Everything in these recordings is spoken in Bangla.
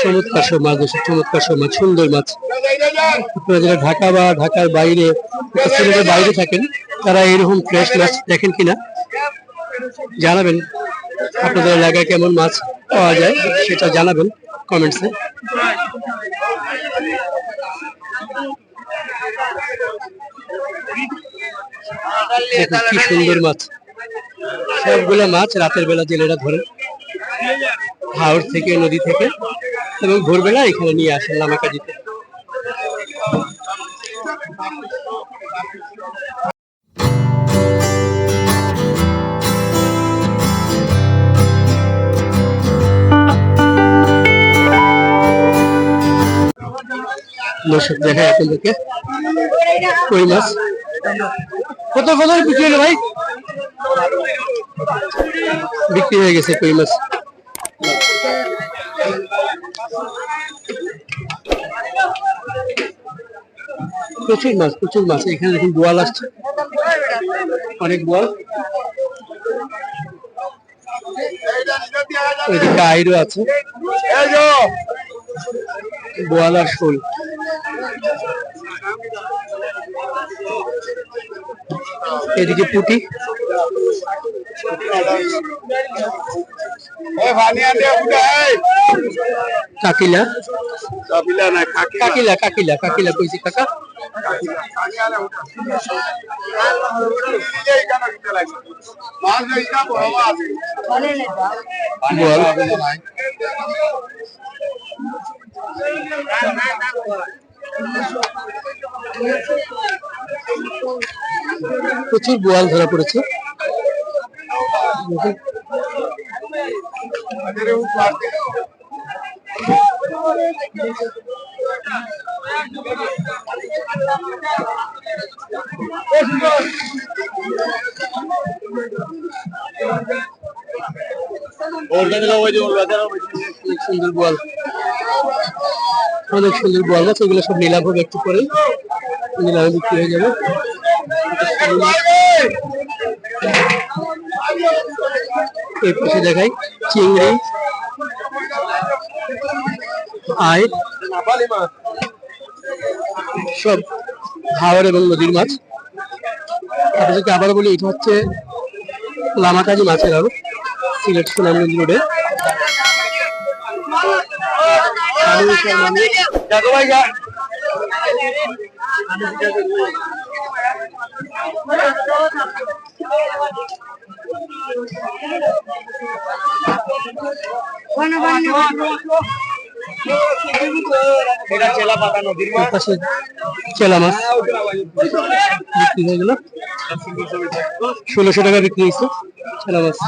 চমৎকার সব মাছ, চমৎকার সব মাছ, সুন্দর মাছ। আপনারা যারা ঢাকা বা ঢাকার বাইরে, সিলেটের বাইরে থাকেন, তারা এরকম ফ্রেশ মাছ দেখেন কিনা জানাবেন। আপনাদের এলাকায় কেমন মাছ পাওয়া যায় সেটা জানাবেন কমেন্টসে। কি সুন্দর মাছ, সবগুলো মাছ রাতের বেলা জেলেরা ধরে হাওর থেকে, নদী থেকে, এবং ভোরবেলা এখানে নিয়ে আসেন লামাকাজিতে। দর্শক দেখা আপনাদেরকে কই মাছ কত কত বিক্রি হলো ভাই? বিক্রি হয়ে গেছে কই মাছ। প্রচুর মাছ, প্রচুর মাছ। এখানে দেখুন বোয়াল আসছে, অনেক বোয়াল। ওইদিকে আইরও আছে, বোয়াল আর শোল। এদিকে পুঁটি, কাকিলা, কাকিলা কাকিলা কাকিলা কইছি কাকা। প্রচুর বোয়াল ধরা পড়েছে। সুন্দর বোয়াল, অনেক সুন্দর বোয়াল মাছ। এগুলো সব নিলাম হবে একটু পরে, নিলামে বিক্রি হয়ে যাবে। এই পাশে দেখাই চিংড়ি, আয়, সব হাওর এবং নদীর মাছ। আপনাদেরকে আবার বলি, এটা হচ্ছে লামাকাজি মাছের আড়ত, সিলেট সুনামগঞ্জ রোডে। চেলা মাছ বিক্রি হয়ে গেল, 1600 টাকা বিক্রি হয়েছে চেলা মাছ,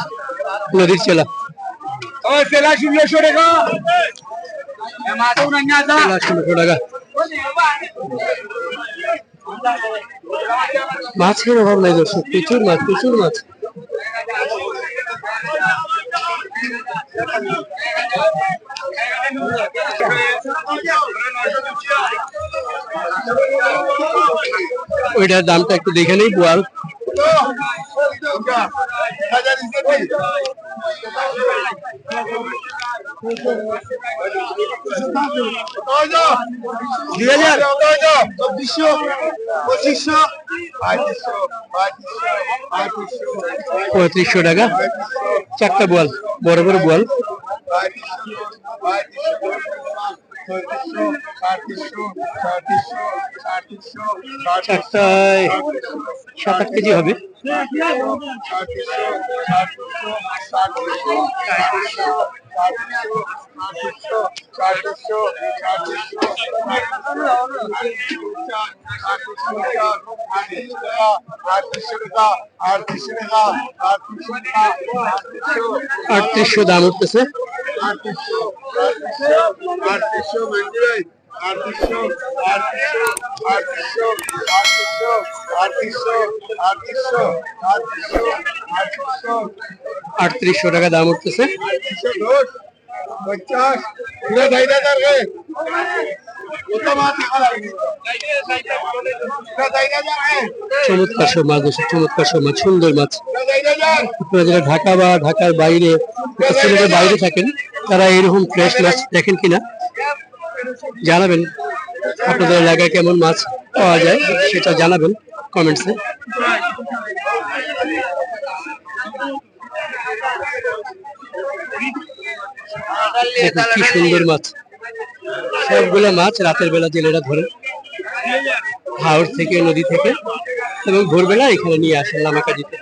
নদীর চেলা। 1600 টাকা, 1600 টাকা। মাছের অভাব নাই দর্শক, প্রচুর মাছ, প্রচুর মাছ। ওইটার দামটা একটু দেখে নেই। বোয়াল $3500 টাকা চারটা বোয়াল, বড় বড় বোয়াল। চারটায় 7-8 কেজি হবে। 3800 দাম উঠতেছে। 3800 টাকা দাম উঠতেছে। চমৎকার সব মাছ আছে, চমৎকার সব মাছ, সুন্দর মাছ। আপনারা যারা ঢাকা বা ঢাকার বাইরে, সিলেটের বাইরে থাকেন, তারা এরকম ফ্রেশ মাছ দেখেন কিনা জানাবেন। আপনাদের এলাকায় কেমন মাছ পাওয়া যায় সেটা জানাবেন কমেন্টসে। দেখুন কি সুন্দর মাছ, সবগুলো মাছ রাতের বেলা জেলেরা ধরে হাওর থেকে, নদী থেকে, এবং ভোরবেলা এখানে নিয়ে আসেন লামাকাজিতে।